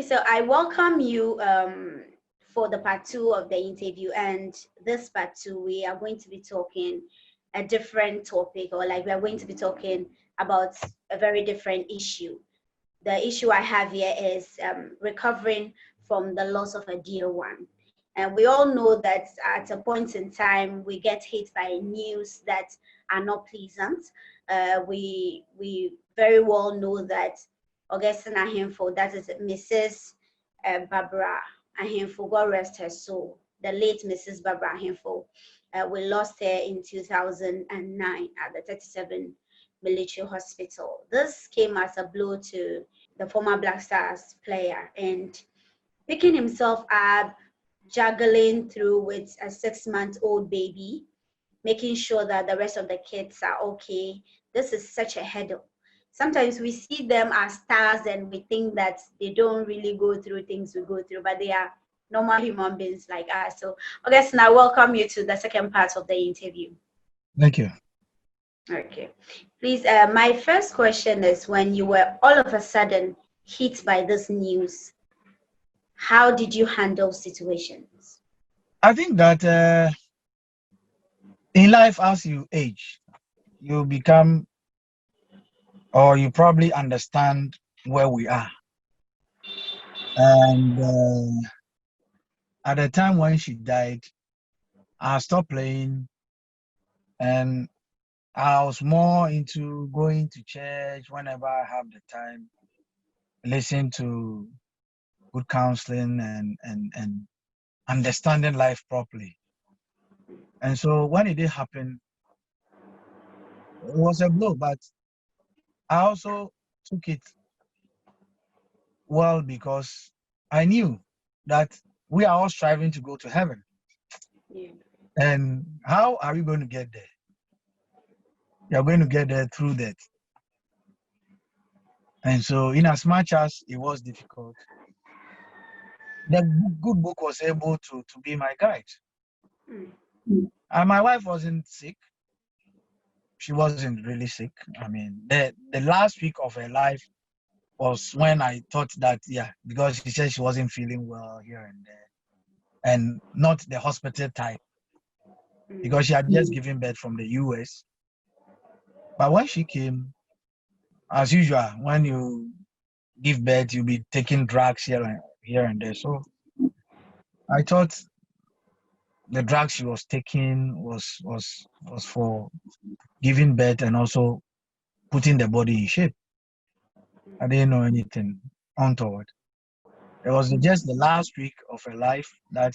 so I welcome you for the part 2 of the interview. And this part 2, we are going to be talking a different topic, or like we are going to be talking about a very different issue. The issue I have here is recovering from the loss of a dear one. And we all know that at a point in time, we get hit by news that are not pleasant. We very well know that Augustine Arhinful, that is Mrs. Barbara Arhinful, God rest her soul, the late Mrs. Barbara Arhinful. We lost her in 2009 at the 37 Military Hospital. This came as a blow to the former Black Stars player, and picking himself up, juggling through with a 6-month-old baby, making sure that the rest of the kids are okay. This is such a hurdle. Sometimes we see them as stars and we think that they don't really go through things we go through, but they are normal human beings like us. So, Augustine, I welcome you to the second part of the interview. Thank you. Okay. Please, my first question is, when you were all of a sudden hit by this news, how did you handle situations? I think that in life, as you age, you become, or you probably understand where we are. And at the time when she died, I stopped playing, and I was more into going to church whenever I have the time, listen to good counseling and understanding life properly. And so when it did happen, it was a blow, but I also took it well because I knew that we are all striving to go to heaven. Yeah. And how are we going to get there? You're going to get there through that. And so, in as much as it was difficult, the good book was able to be my guide. And my wife wasn't sick. She wasn't really sick. I mean, the last week of her life was when I thought that, yeah, because she said she wasn't feeling well here and there, and not the hospital type, because she had just given birth from the US. But when she came, as usual, when you give birth, you'll be taking drugs here and there. So I thought the drugs she was taking was for giving birth and also putting the body in shape. I didn't know anything untoward. It was just the last week of her life that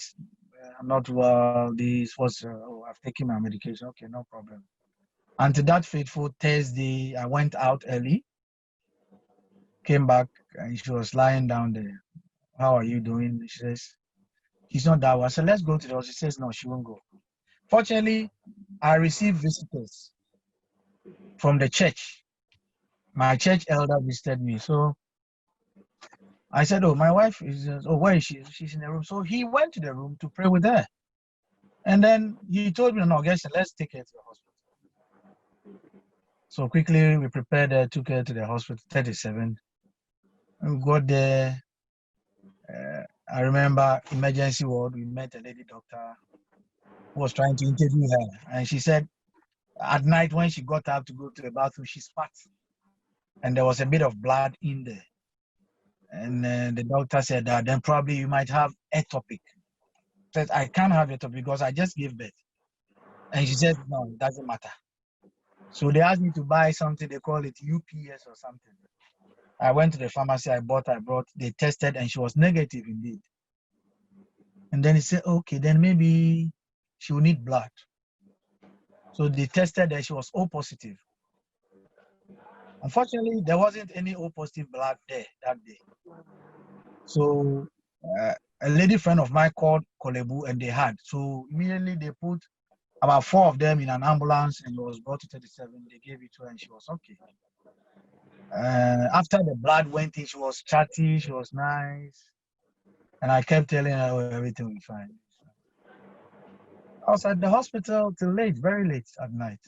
I'm not well. This was I've taken my medication. Okay, no problem. Until that fateful Thursday, I went out early, came back, and she was lying down there. How are you doing? She says, she's not that well. I said, let's go to the hospital. She says, no, she won't go. Fortunately, I received visitors from the church. My church elder visited me. So I said, oh, my wife is, where is she? She's in the room. So he went to the room to pray with her. And then he told me, no, guess, let's take her to the hospital. So quickly we prepared her, took her to the hospital, 37. We got there. I remember emergency ward, we met a lady doctor who was trying to interview her. And she said at night when she got up to go to the bathroom, she spat. And there was a bit of blood in there. And the doctor said that then probably you might have ectopic. Said, I can't have ectopic because I just gave birth. And she said, no, it doesn't matter. So they asked me to buy something, they call it UPS or something. I went to the pharmacy, I brought, they tested, and she was negative indeed. And then he said, okay, then maybe she will need blood. So they tested that she was O positive. Unfortunately, there wasn't any O positive blood there that day. So a lady friend of mine called Kolebu and they had. So immediately they put about 4 of them in an ambulance and it was brought to 37. They gave it to her and she was okay. After the blood went in, she was chatty, she was nice. And I kept telling her, oh, everything will be fine. I was at the hospital till late, very late at night.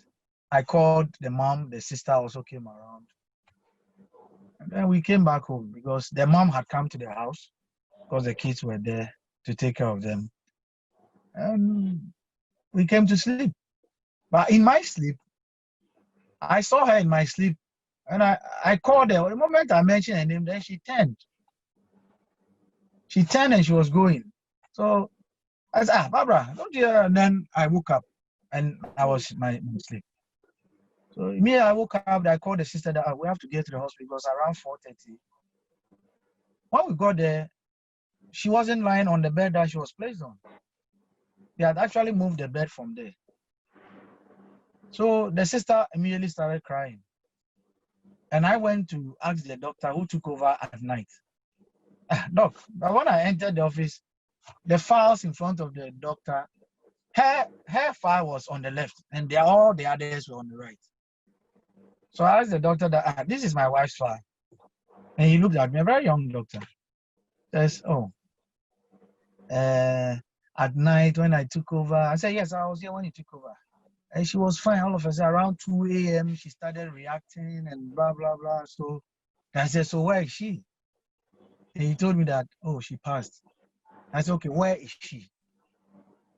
I called the mom, the sister also came around. And then we came back home because the mom had come to the house because the kids were there to take care of them. And we came to sleep. But in my sleep, I saw her in my sleep, and I called her. The moment I mentioned her name, then she turned. She turned and she was going. So I said, Barbara, don't you? And then I woke up, and I was in my sleep. So immediately I woke up, I called the sister that we have to get to the hospital. It was around 4:30. When we got there, she wasn't lying on the bed that she was placed on. They had actually moved the bed from there. So the sister immediately started crying. And I went to ask the doctor who took over at night. Doc, but when I entered the office, the files in front of the doctor, her file was on the left, and all the others were on the right. So I asked the doctor that this is my wife's file. And he looked at me, a very young doctor. Says, at night when I took over, I said, yes, I was here when you took over. And she was fine. All of a sudden, around 2 a.m., she started reacting and blah, blah, blah. So I said, so where is she? And he told me that, she passed. I said, okay, where is she?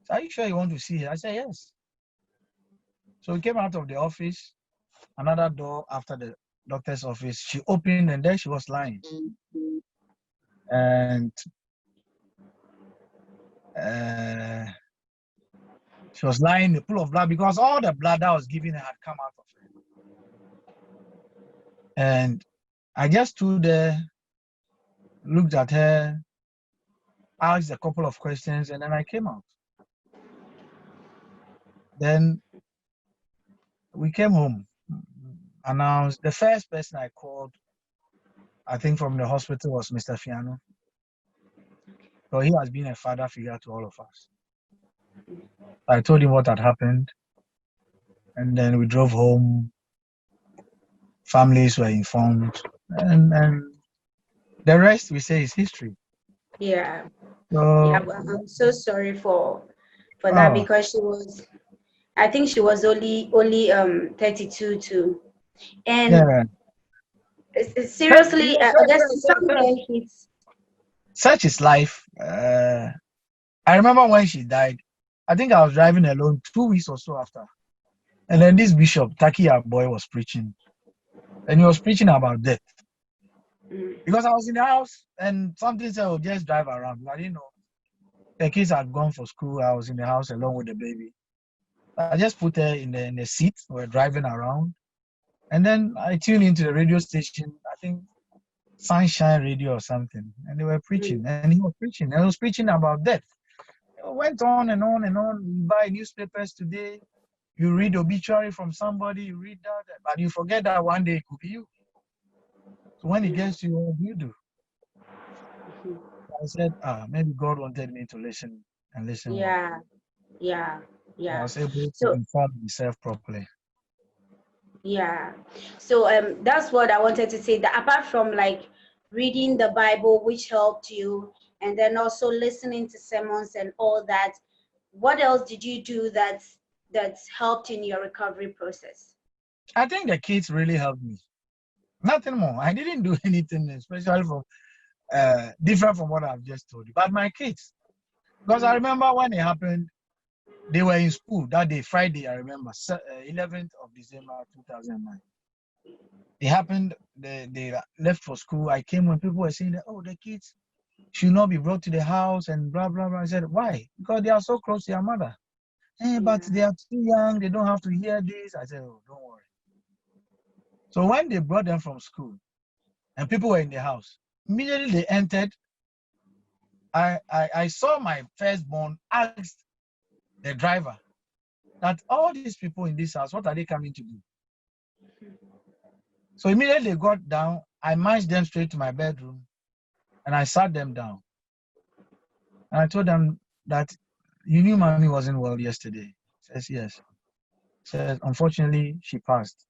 So are you sure you want to see her? I said, yes. So we came out of the office, another door after the doctor's office. She opened and there she was lying. And she was lying in a pool of blood because all the blood that was given her had come out of her. And I just stood there, looked at her, asked a couple of questions, and then I came out. Then we came home, announced. The first person I called, I think from the hospital, was Mr. Fiano. So he has been a father figure to all of us. I told him what had happened, and then we drove home. Families were informed, and the rest we say is history. Yeah. So, yeah, well, I'm so sorry for that, because I think she was only 32 too, and yeah. Seriously, Augustine, somewhere hits. Such is life. I remember when she died, I think I was driving alone 2 weeks or so after. And then this bishop, Takia boy, was preaching. And he was preaching about death. Because I was in the house and something said, just drive around. I didn't know. The kids had gone for school. I was in the house alone with the baby. I just put her in the seat. We were driving around. And then I tuned into the radio station, I think Sunshine Radio or something. And they were preaching. And he was preaching. And he was preaching about death. It went on and on and on. You buy newspapers today. You read obituary from somebody. You read that. But you forget that one day it could be you. So when it gets to you, what do you do? I said, maybe God wanted me to listen and listen. Yeah. I was able to inform myself properly. Yeah. So that's what I wanted to say. That apart from like reading the Bible, which helped you, and then also listening to sermons and all that, what else did you do that's helped in your recovery process? I think the kids really helped me. Nothing more. I didn't do anything especially from different from what I've just told you. But my kids, because I remember when it happened, they were in school that day, Friday, I remember, 11th of December 2009. It happened, they left for school. I came when people were saying that, the kids should not be brought to the house and blah, blah, blah. I said, why? Because they are so close to their mother. But they are too young. They don't have to hear this. I said, don't worry. So when they brought them from school and people were in the house, immediately they entered. I saw my firstborn ask the driver that all these people in this house, what are they coming to do? So immediately they got down. I marched them straight to my bedroom and I sat them down. And I told them that you knew mommy wasn't well yesterday. Says yes. Says unfortunately she passed.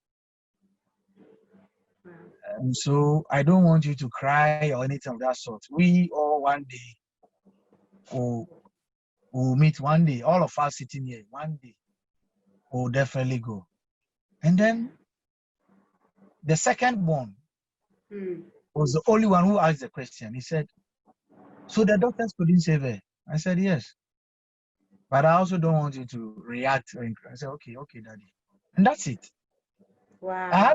And so I don't want you to cry or anything of that sort. We all one day will meet one day. All of us sitting here one day will definitely go. And then the second born was the only one who asked the question. He said, So the doctors couldn't save her. I said, yes. But I also don't want you to react. I said, okay, daddy. And that's it. Wow. I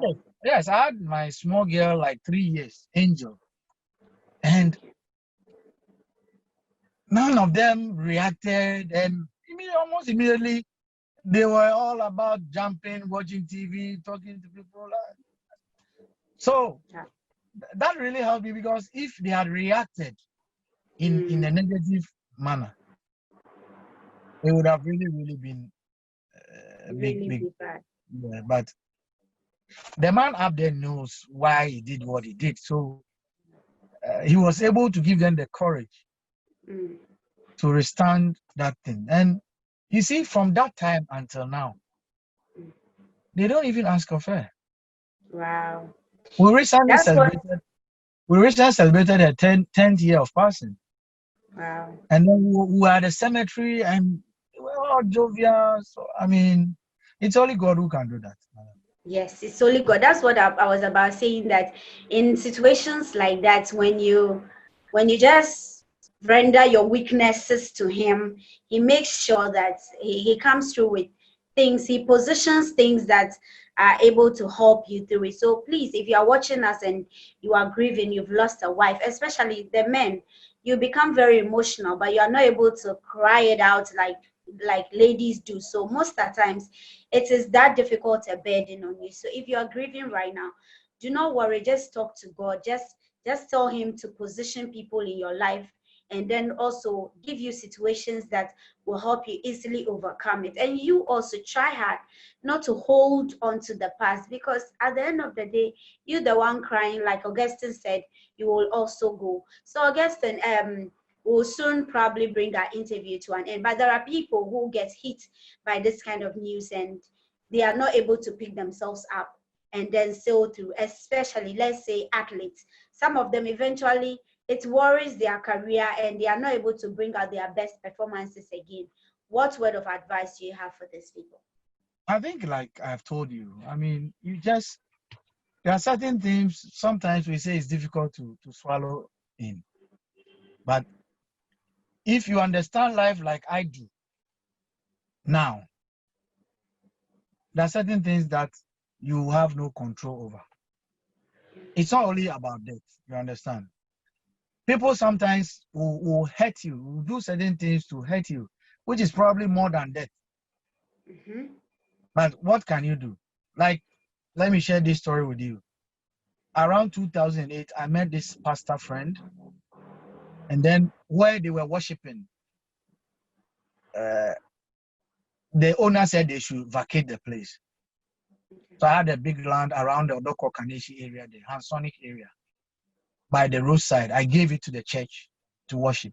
had my small girl like 3 years, Angel. And none of them reacted. And almost immediately, they were all about jumping, watching TV, talking to people. So that really helped me, because if they had reacted in a negative manner, it would have really been a big. Yeah, but the man up there knows why he did what he did. So he was able to give them the courage to withstand that thing. And you see, from that time until now, they don't even ask of her. Wow. We recently celebrated her 10th year of passing. Wow. And then we were at the cemetery and we were all jovial. So, it's only God who can do that. Yes, it's only God. That's what I was about saying, that in situations like that, when you just render your weaknesses to him, he makes sure that he comes through with things, he positions things that are able to help you through it. So please, if you are watching us and you are grieving, you've lost a wife, especially the men, you become very emotional, but you are not able to cry it out like ladies do. So most of the times it is that difficult a burden on you. So if you are grieving right now, do not worry, just talk to God. Just tell him to position people in your life, and then also give you situations that will help you easily overcome it. And you also try hard not to hold on to the past, because at the end of the day, you the one crying, like Augustine said, you will also go. So Augustine, we'll soon probably bring our interview to an end. But there are people who get hit by this kind of news and they are not able to pick themselves up and then sail through, especially, let's say, athletes. Some of them eventually, it worries their career and they are not able to bring out their best performances again. What word of advice do you have for these people? I think, like I've told you, there are certain things sometimes we say it's difficult to swallow in. But if you understand life like I do now, there are certain things that you have no control over. It's not only about death, you understand? People sometimes will hurt you, will do certain things to hurt you, which is probably more than death. But what can you do? Like, let me share this story with you. Around 2008, I met this pastor friend, and then where they were worshiping, the owner said they should vacate the place. So I had a big land around the Odoko Kaneshi area, the Hansonic area, by the roadside. I gave it to the church to worship.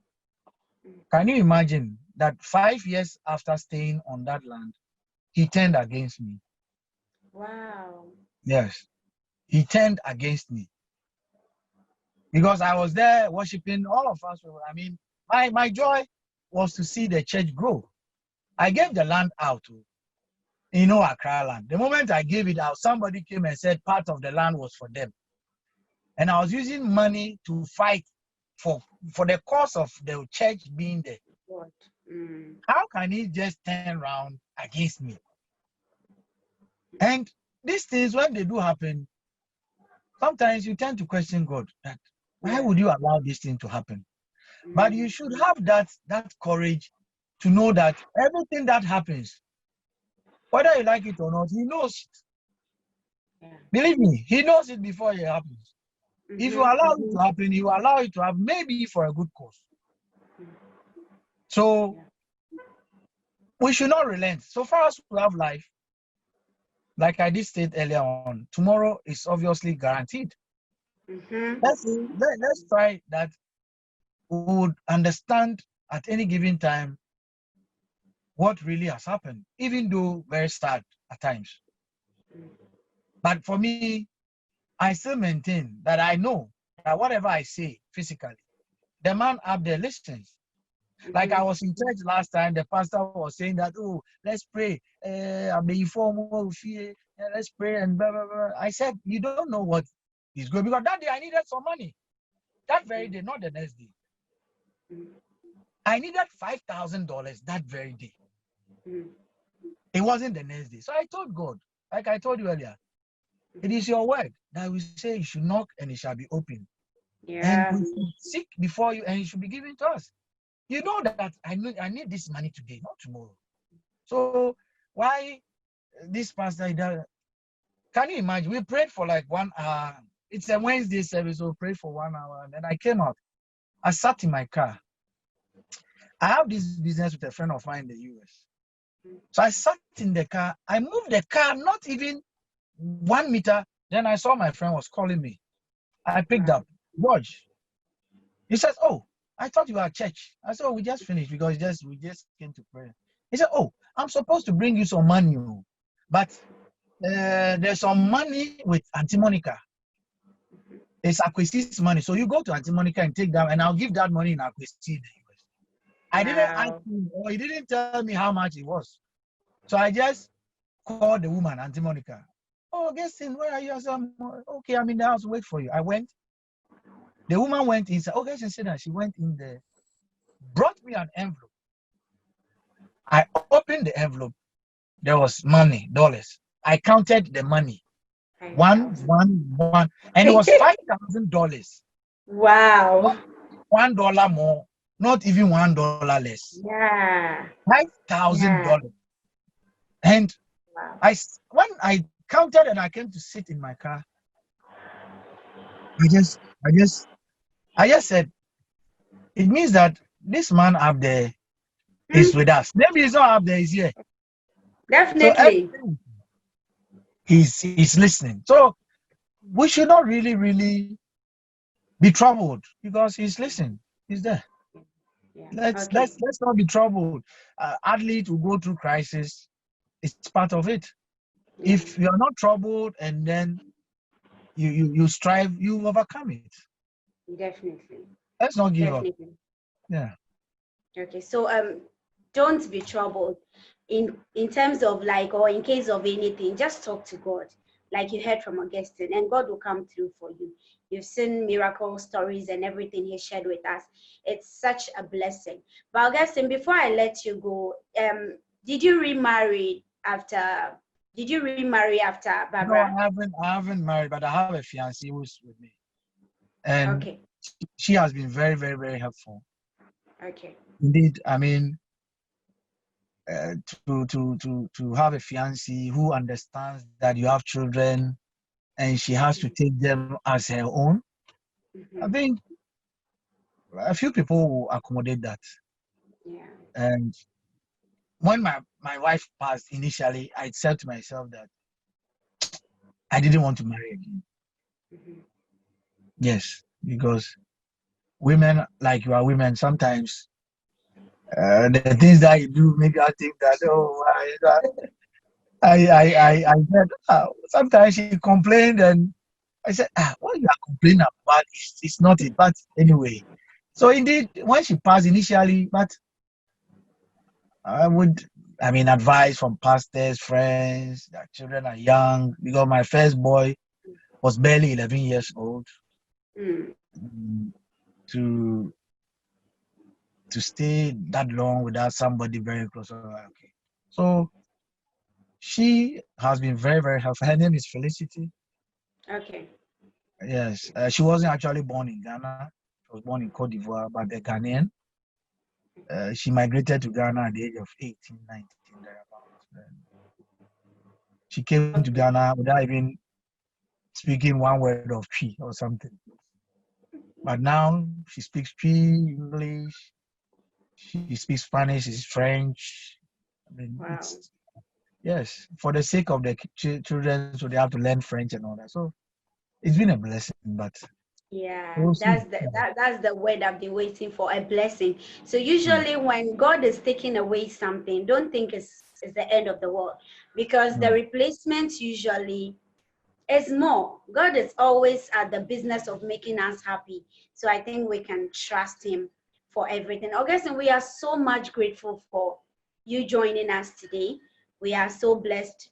Can you imagine that 5 years after staying on that land, he turned against me? Wow. Yes, he turned against me. Because I was there worshiping, all of us were, my joy was to see the church grow. I gave the land out to, Accra land. The moment I gave it out, somebody came and said part of the land was for them. And I was using money to fight for the cause of the church being there. How can he just turn around against me? And these things, when they do happen, sometimes you tend to question God, that why would you allow this thing to happen? But you should have that courage to know that everything that happens, whether you like it or not, he knows it. Believe me, he knows it before it happens. If you allow it to happen, he will allow it to happen, maybe for a good cause. So we should not relent. So far as we have life, like I did state earlier on, tomorrow is obviously guaranteed. Let's try that we would understand at any given time what really has happened, even though very sad at times. But for me, I still maintain that I know that whatever I say physically, the man up there listens. Like I was in church last time, the pastor was saying that, oh, let's pray. Let's pray and blah, blah, blah. I said, you don't know what is going, because that day I needed some money. That very day, not the next day. I needed $5,000 that very day. Mm. It wasn't the next day. So I told God, like I told you earlier, it is your word that we say you should knock and it shall be open. And Yeah. we should seek before you and it should be given to us. You know that I need this money today, not tomorrow. So why this pastor, can you imagine? We prayed for like 1 hour. It's a Wednesday service, so we prayed for 1 hour. And then I came out. I sat in my car. I have this business with a friend of mine in the US. So I sat in the car. I moved the car, not even 1 meter. Then I saw my friend was calling me. I picked up. George. He says, "Oh, I thought you were at church." I said, "Oh, we just finished because we just came to pray." He said, "Oh, I'm supposed to bring you some money, but there's some money with Auntie Monica. It's Akwesi's money. So you go to Auntie Monica and take that, and I'll give that money in Akwesi in the US." I didn't ask him, or he didn't tell me how much it was. So I just called the woman, Auntie Monica. "Oh, Augustine, where are you?" I said, "Okay, I'm in the house. Wait for you." I went. The woman went inside. "Oh, Augustine, sit down." She went in there, brought me an envelope. I opened the envelope. There was money, dollars. I counted the money. 1, and it was $5,000. Wow. $1 more, not even $1 less. Yeah. $5,000. And Wow. when I counted and I came to sit in my car, I just said, it means that this man up there is with us. Maybe he's not up there, he's here. So Definitely. he's listening. So we should not really be troubled because he's listening. He's there. Yeah. Let's Okay. not be troubled. Athletes will go through crisis. It's part of it. Yeah. If you are not troubled and then you strive, you overcome it. Definitely. Let's not give up. Definitely. Yeah. Okay. So don't be troubled in terms of like, or in case of anything, just talk to God. Like you heard from Augustine, and God will come through for you. You've seen miracle stories and everything he shared with us. It's such a blessing. But Augustine, before I let you go, did you remarry after? Did you remarry after No, Barbara? I haven't married, but I have a fiancée who's with me, and Okay. she has been very, very, very helpful. Okay. Indeed, I mean, to have a fiancée who understands that you have children and she has to take them as her own. I Mm-hmm. think a few people will accommodate that. Yeah. And when my wife passed initially, I said to myself that I didn't want to marry again. Mm-hmm. Yes, because women, like you are women, sometimes the things that you do make her think that, oh, I said, sometimes she complained and I said, what you are complaining about it's not it. But anyway, so indeed, when she passed initially, but I would, advice from pastors, friends, that children are young, because my first boy was barely 11 years old. Mm. To stay that long without somebody very close. Okay. So she has been very, very helpful. Her name is Felicity. Okay. Yes. She wasn't actually born in Ghana. She was born in Cote d'Ivoire, but a Ghanaian. She migrated to Ghana at the age of 18, 19, thereabouts. She came to Ghana without even speaking one word of Twi or something. But now she speaks Twi, English, she speaks Spanish, she's French. Wow. It's, yes, for the sake of the children, so they have to learn French and all that. So it's been a blessing, but Yeah, we'll see. that's the word I've been waiting for, a blessing. So usually when God is taking away something, don't think it's the end of the world, because the replacement usually is more. God is always at the business of making us happy. So I think we can trust him for everything. Augustine, we are so much grateful for you joining us today. We are so blessed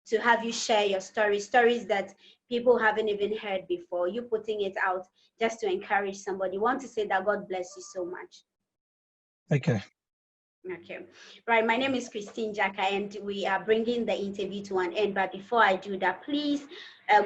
to have you share your stories that people haven't even heard before. You putting it out just to encourage somebody. Want to say that God bless you so much. Okay. Okay, right. My name is Christine Jaka, and we are bringing the interview to an end. But before I do that, please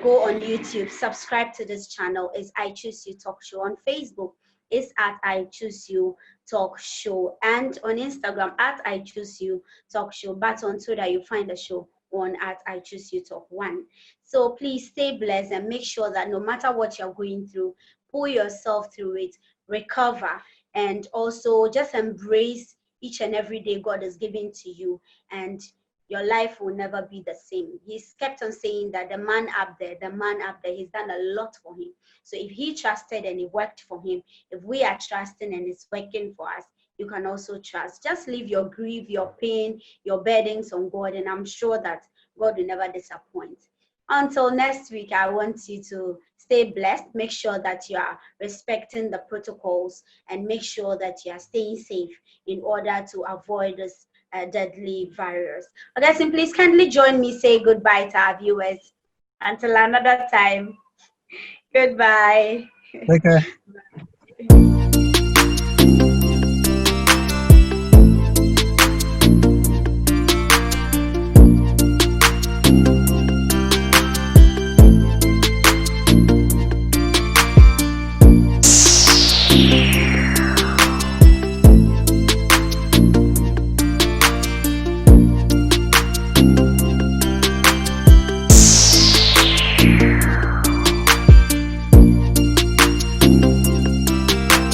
go on YouTube, subscribe to this channel. It's I Choose You Talk Show. On Facebook, it's at I Choose You Talk Show, and on Instagram at I Choose You Talk Show. But on Twitter, you find the show on at I Choose You Talk 1. So please stay blessed and make sure that no matter what you're going through, pull yourself through it, recover, and also just embrace each and every day God is giving to you, and your life will never be the same. He's kept on saying that the man up there, he's done a lot for him. So if he trusted and it worked for him, if we are trusting and it's working for us, you can also trust. Just leave your grief, your pain, your burdens on God, and I'm sure that God will never disappoint. Until next week, I want you to stay blessed. Make sure that you are respecting the protocols, and make sure that you are staying safe in order to avoid this deadly virus. Okay, please kindly join me, say goodbye to our viewers. Until another time, goodbye. Okay.